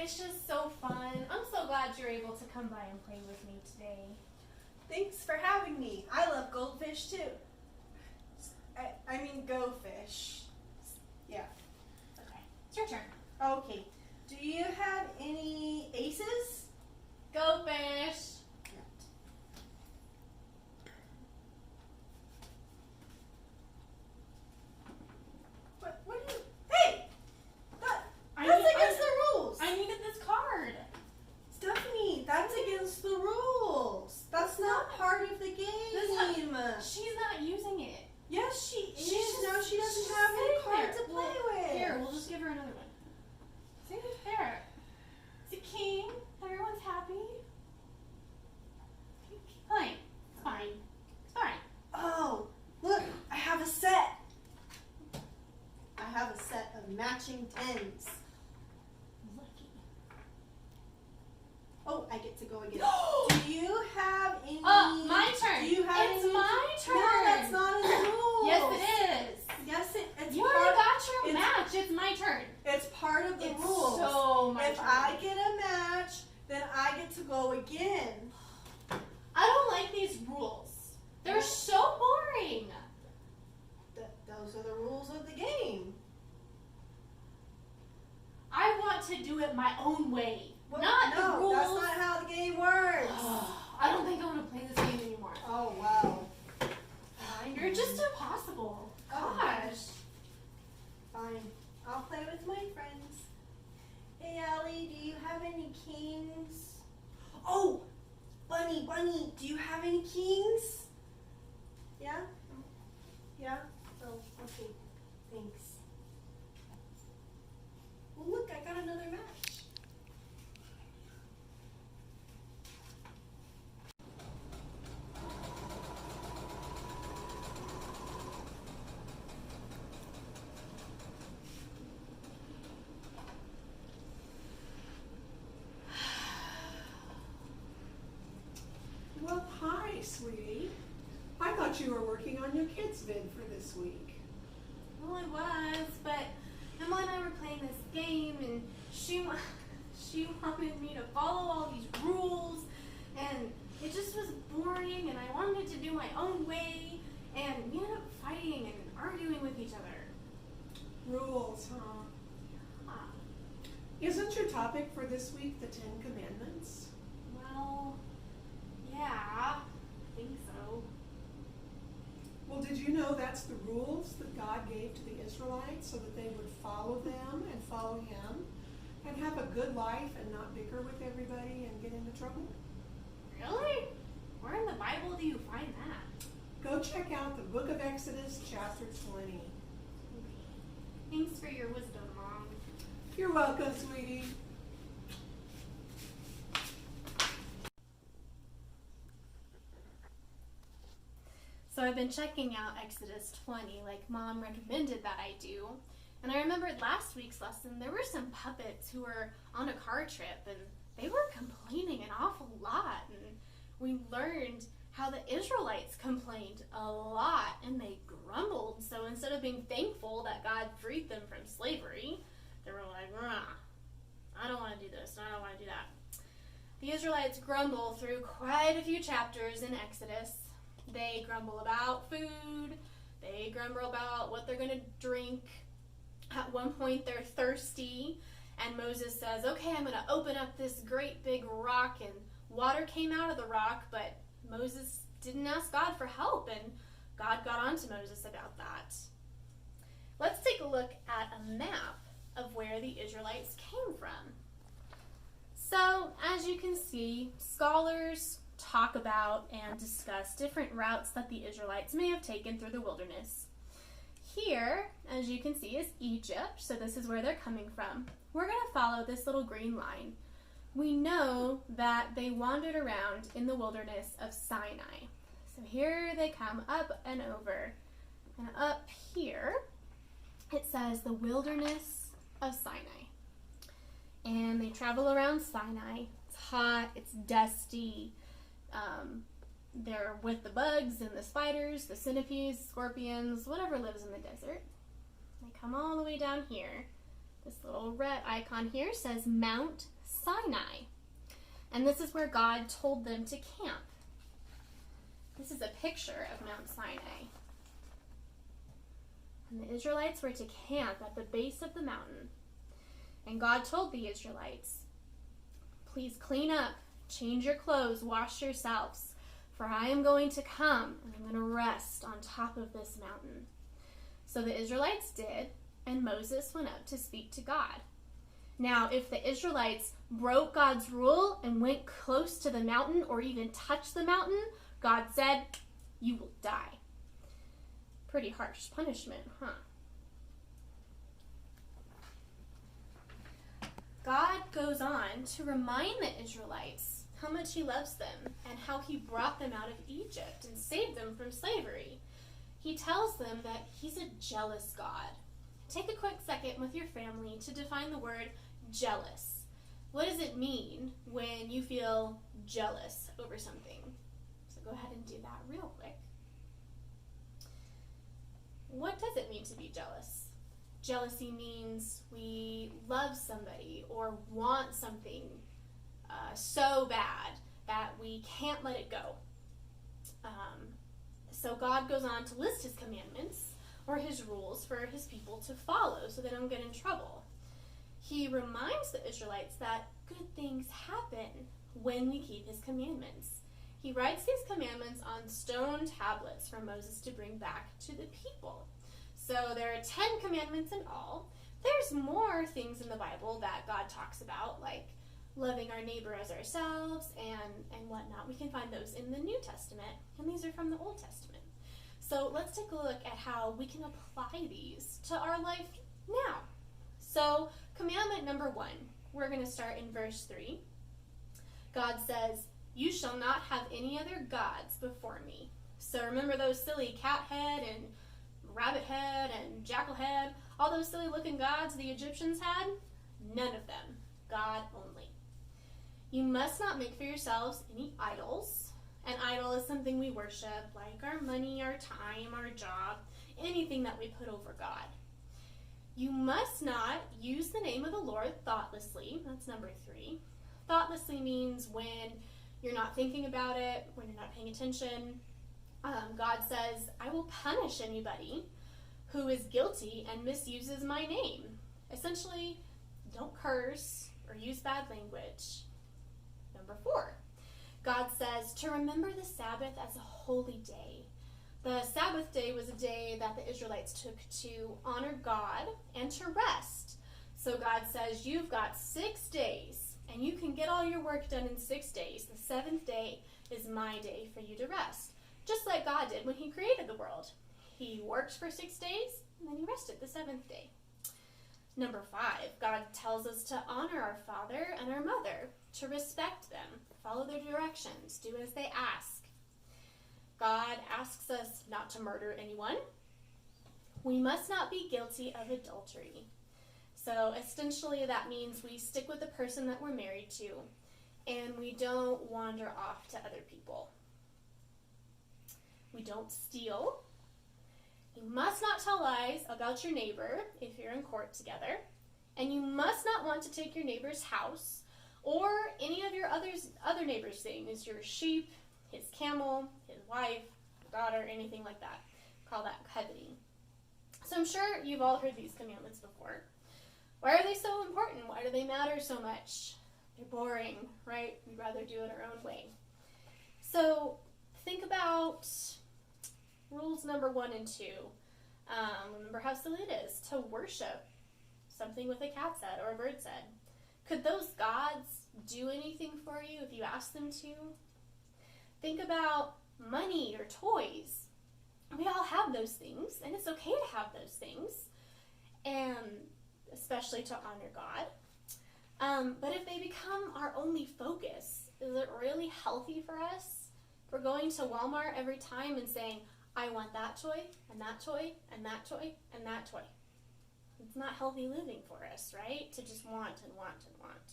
Goldfish is so fun. I'm so glad you're able to come by and play with me today. Thanks for having me. I love goldfish too. I mean go fish. Yeah. Okay, it's your turn. Okay. Do you have any aces? Go fish. What do you... Hey! That's against the rules! I needed this card. Stephanie, that's against the rules. That's not part of the game. She's not using it. Yes, she She's is. Now she doesn't just have any sitting card there. to play with. Here, we'll just give her another one. See who's there? It's a king. Everyone's happy. Keep playing. It's fine. It's fine. Oh, look, I have a set. I have a set of matching tens. Lucky. Oh, I get to go again. Do you have any... My turn. Do you have It's any... my turn. No, that's not in the rules. Yes, it is. Yes, it's You part... already got your it's- match. It's my turn. It's part of the It's rules. so my If turn. I get a match, then I get to go again. I don't like these rules. They're so boring. Those are the rules of the game. I want to do it my own way. Well, not no, the rules. that's not how the game works. I don't think I want to play this game anymore. Oh, wow. You're just impossible. Oh. Gosh. Fine. I'll play with my friends. Hey, Allie, do you have any kings? Oh, Bunny, do you have any kings? Yeah? Yeah? Oh, okay. Thanks. Well, look, I got another match. Well, hi, sweetie. I thought you were working on your kids' vid for this week. Well, I was, but Emma and I were playing this game, and she wanted me to follow all these rules, and it just was boring, and I wanted to do my own way, and we ended up fighting and arguing with each other. Rules, huh? Ah, Isn't your topic for this week the Ten Commandments? well, yeah, I think so. Well, did you know that's the rules that God gave to the Israelites so that they would follow them and follow Him and have a good life and not bicker with everybody and get into trouble? Really? Where in the Bible do you find that? Go check out the book of Exodus, chapter 20. Thanks for your wisdom, Mom. You're welcome, sweetie. So I've been checking out Exodus 20 like Mom recommended that I do. And I remembered last week's lesson, there were some puppets who were on a car trip and they were complaining an awful lot. And we learned how the Israelites complained a lot and they grumbled. So instead of being thankful that God freed them from slavery, they were like, I don't want to do this, I don't want to do that. The Israelites grumble through quite a few chapters in Exodus. They grumble about food. They grumble about what they're going to drink. At one point, they're thirsty. And Moses says, okay, I'm going to open up this great big rock. And water came out of the rock, but Moses didn't ask God for help. And God got on to Moses about that. Let's take a look at a map of where the Israelites came from. So, as you can see, scholars talk about and discuss different routes that the Israelites may have taken through the wilderness. Here, as you can see, is Egypt, so this is where they're coming from. We're going to follow this little green line. We know that they wandered around in the wilderness of Sinai. So here they come up and over. And up here, it says the wilderness of Sinai. And they travel around Sinai. It's hot, it's dusty. They're with the bugs and the spiders, the centipedes, scorpions, whatever lives in the desert. They come all the way down here This little red icon here says Mount Sinai. And this is where God told them to camp. This is a picture of Mount Sinai. And the Israelites were to camp at the base of the mountain. And God told the Israelites, please clean up, change your clothes, wash yourselves, for I am going to come and I'm going to rest on top of this mountain. So the Israelites did, and Moses went up to speak to God. Now, if the Israelites broke God's rule and went close to the mountain or even touched the mountain, God said, you will die. Pretty harsh punishment, huh? God goes on to remind the Israelites how much he loves them and how he brought them out of Egypt and saved them from slavery. He tells them that he's a jealous God. Take a quick second with your family to define the word jealous. What does it mean when you feel jealous over something? So go ahead and do that real quick. What does it mean to be jealous? Jealousy means we love somebody or want something so bad that we can't let it go. So God goes on to list his commandments or his rules for his people to follow so they don't get in trouble. He reminds the Israelites that good things happen when we keep his commandments. He writes these commandments on stone tablets for Moses to bring back to the people. So there are 10 commandments in all. There's more things in the Bible that God talks about, like loving our neighbor as ourselves and whatnot. We can find those in the New Testament, and these are from the Old Testament. So let's take a look at how we can apply these to our life now. So commandment number 1, we're going to start in verse 3. God says, you shall not have any other gods before me. So remember those silly cat head and rabbit head and jackal head, all those silly looking gods the Egyptians had? None of them. God only. You must not make for yourselves any idols. An idol is something we worship, like our money, our time, our job, anything that we put over God. You must not use the name of the Lord thoughtlessly. That's number 3. Thoughtlessly means when you're not thinking about it, when you're not paying attention. God says, I will punish anybody who is guilty and misuses my name. Essentially, don't curse or use bad language. Number 4, God says to remember the Sabbath as a holy day. The Sabbath day was a day that the Israelites took to honor God and to rest. So God says, you've got 6 days, and you can get all your work done in 6 days. The 7th day is my day for you to rest. Just like God did when he created the world. He worked for 6 days, and then he rested the 7th day. Number 5, God tells us to honor our father and our mother, to respect them, follow their directions, do as they ask. God asks us not to murder anyone. We must not be guilty of adultery. So essentially that means we stick with the person that we're married to, and we don't wander off to other people. We don't steal. You must not tell lies about your neighbor if you're in court together. And you must not want to take your neighbor's house or any of your other neighbor's things, your sheep, his camel, his wife, daughter, anything like that. Call that coveting. So I'm sure you've all heard these commandments before. Why are they so important? Why do they matter so much? They're boring, right? We'd rather do it our own way. So think about rules number 1 and 2. Remember how silly it is to worship something with a cat's head or a bird's head. Could those gods do anything for you if you asked them to? Think about money or toys. We all have those things, and it's okay to have those things, and especially to honor God. But if they become our only focus, is it really healthy for us? If we're going to Walmart every time and saying, I want that toy, and that toy, and that toy, and that toy. It's not healthy living for us, right? To just want and want and want.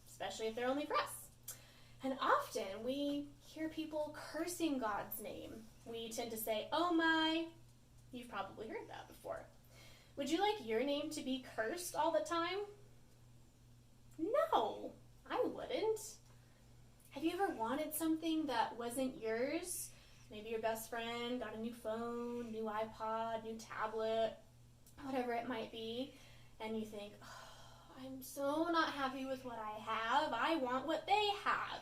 Especially if they're only for us. And often we hear people cursing God's name. We tend to say, oh my. You've probably heard that before. Would you like your name to be cursed all the time? No, I wouldn't. Have you ever wanted something that wasn't yours? Maybe your best friend got a new phone, new iPod, new tablet, whatever it might be, and you think, oh, I'm so not happy with what I have. I want what they have.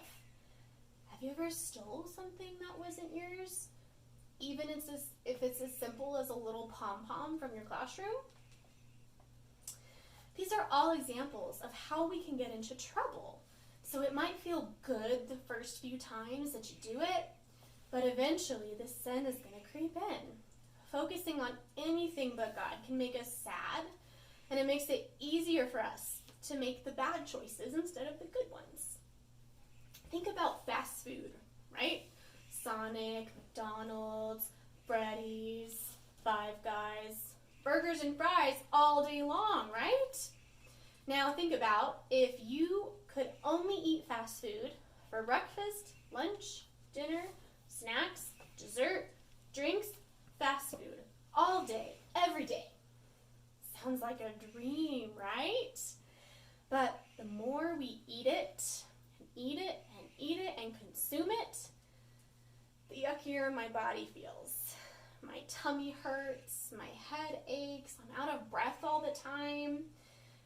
Have you ever stole something that wasn't yours? Even if it's as simple as a little pom-pom from your classroom? These are all examples of how we can get into trouble. So it might feel good the first few times that you do it, but eventually the sin is going to creep in. Focusing on anything but God can make us sad, and it makes it easier for us to make the bad choices instead of the good ones. Think about fast food, right? Sonic, McDonald's, Freddy's, Five Guys, burgers and fries all day long, right? Now think about if you could only eat fast food for breakfast, lunch, dinner, snacks, dessert, drinks, fast food, all day, every day. Sounds like a dream, right? But the more we eat it, and eat it, and eat it, and consume it, the yuckier my body feels. My tummy hurts, my head aches, I'm out of breath all the time.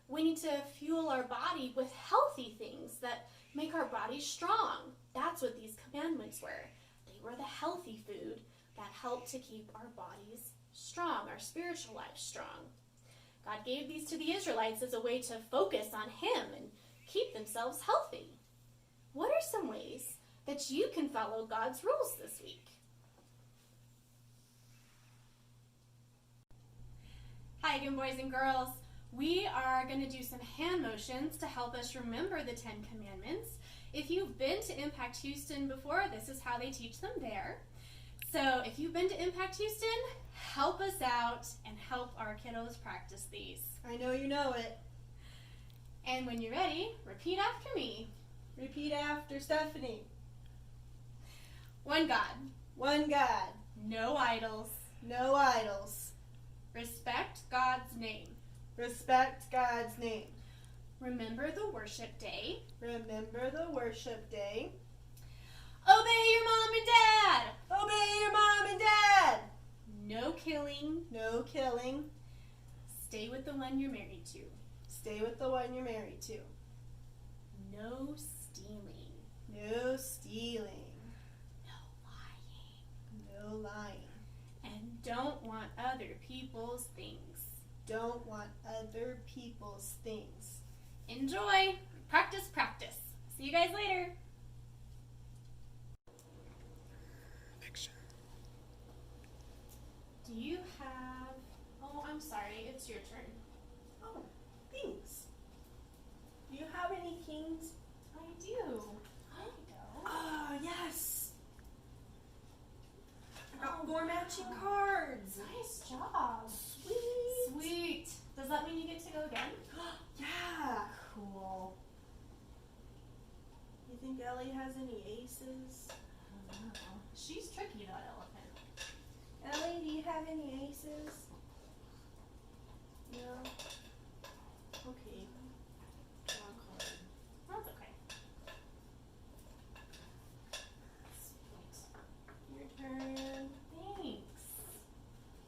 We need to fuel our body with healthy things that make our body strong. That's what these commandments were. They were the healthy food that helped to keep our bodies strong, our spiritual life strong. God gave these to the Israelites as a way to focus on Him and keep themselves healthy. What are some ways that you can follow God's rules this week? Hi again, boys and girls. We are going to do some hand motions to help us remember the 10 Commandments. If you've been to Impact Houston before, this is how they teach them there. So if you've been to Impact Houston, help us out and help our kiddos practice these. I know you know it. And when you're ready, repeat after me. Repeat after Stephanie. One God. One God. No idols. No idols. Respect God's name. Respect God's name. Remember the worship day. Remember the worship day. Obey your mom and dad. Obey your mom and dad. No killing. No killing. Stay with the one you're married to. Stay with the one you're married to. No stealing. No stealing. No lying. No lying. And don't want other people's things. Don't want other people's things. Enjoy. Practice, practice. See you guys later. Do you have... Oh, I'm sorry. It's your turn. Oh, thanks. Do you have any kings? I do. There you go. Oh, yes. I got 4 matching cards. Nice job. Sweet. Sweet. Does that mean you get to go again? Yeah. Cool. You think Ellie has any aces? I don't know. She's tricky, that elephant. Ellie, do you have any aces? No? Okay. Draw a card. That's okay. Sweet. Your turn. Thanks.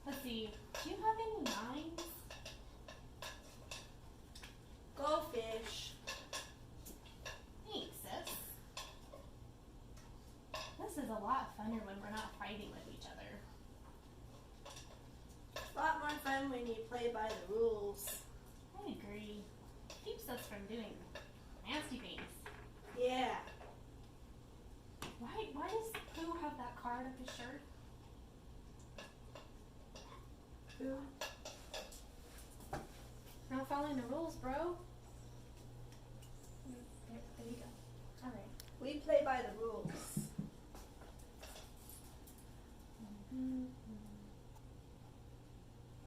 Let's see. Do you have any nines? Go fish. Thanks, sis. This is a lot funner when we're not fighting with each other. A lot more fun when you play by the rules. I agree. Keeps us from doing nasty things. Yeah. Why does Pooh have that card up his shirt? Who? Not following the rules, bro. There you go. All right. We play by the rules.